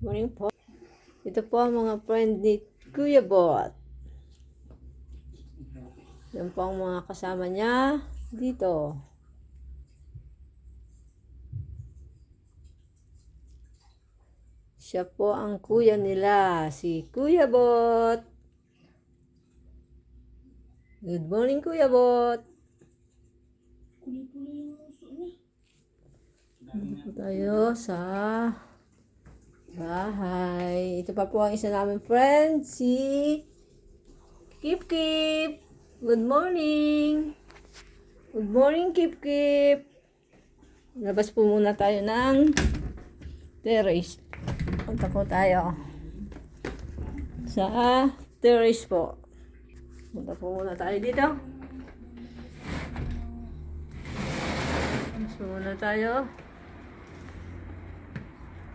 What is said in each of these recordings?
Morning po. Ito po ang mga friend ni Kuya Bot. Yan po ang mga kasama niya dito. Siya po ang kuya nila, si Kuya Bot. Good morning, Kuya Bot. Dito po tayo sa bahay. Ito pa po ang isa namin friend, si Kip Kip. Good morning. Good morning, Kip Kip. Labas po muna tayo ng terrace. Punta po tayo sa terrace po. Punta po muna tayo dito. Labas po muna tayo.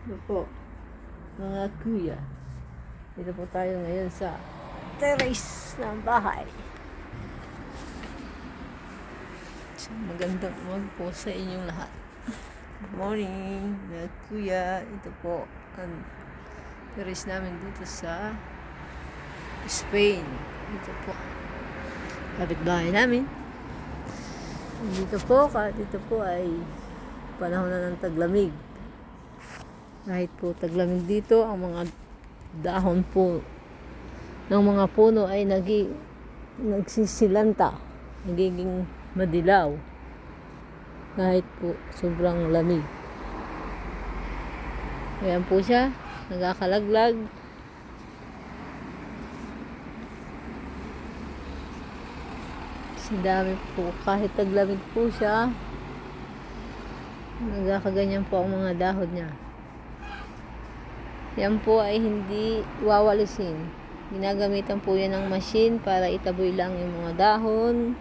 Ito po, mga kuya. Dito po tayo ngayon sa terrace ng bahay. So, magandang umaga po sa inyong lahat. Good morning, mga kuya. Ito po ang terrace namin dito sa Spain. Dito po, kapitbahay namin. Dito po ay panahon na ng taglamig. Kahit po taglamig dito, ang mga dahon po ng mga puno ay nagsisilanta, nagiging madilaw kahit po sobrang lamig. Ayan po siya, nagakalaglag. Kasi dami po, kahit taglamig po siya, nagkakaganyan po ang mga dahon niya. Yan po ay hindi wawalisin. Ginagamitan po yan ng machine para itaboy lang yung mga dahon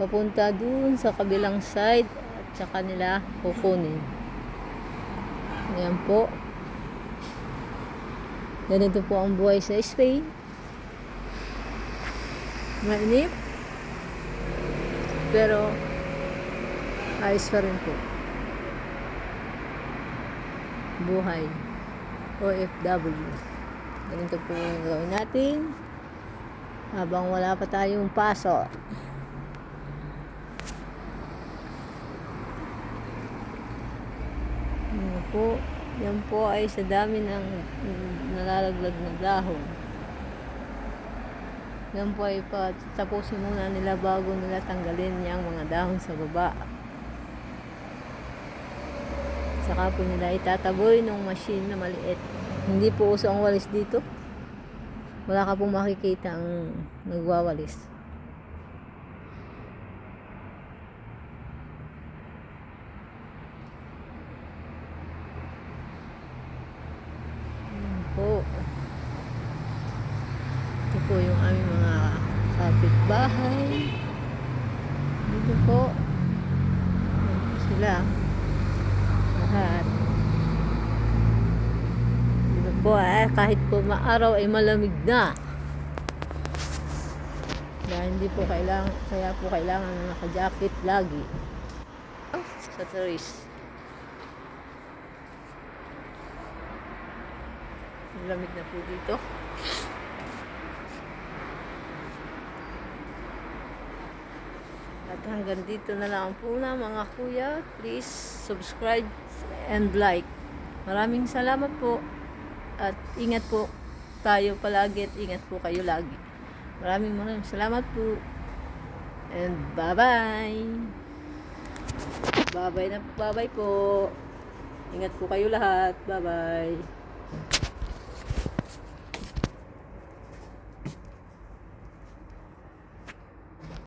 papunta dun sa kabilang side at saka nila kukunin. Ayan po. Ganito po ang buhay sa Spain. Mainit. Pero ayos pa rin po. Buhay. OFW. Ganito po yung gawin natin habang wala pa tayong paso. Yan po ay sa dami ng nalalaglag na dahon. Yan po ay tapusin muna nila bago nila tanggalin yung mga dahon sa baba. Saka po nila itataboy ng machine na maliit. Hindi po uso ang walis dito. Wala ka pong makikita ang nagwawalis. Ayan po. Ito po yung aming mga kapitbahay. Dito po. Ayan po sila. Lahat. Dito po kahit po maaraw ay malamig na. Dahil hindi po kailangan, kaya po kailangan na naka-jacket lagi. Sa terrace. Malamig na po dito. At hanggang dito na lang po na mga kuya. Please subscribe and like. Maraming salamat po. At ingat po tayo palagi at ingat po kayo lagi. Maraming salamat po. And bye-bye. Bye-bye na po. Bye-bye po. Ingat po kayo lahat. Bye-bye.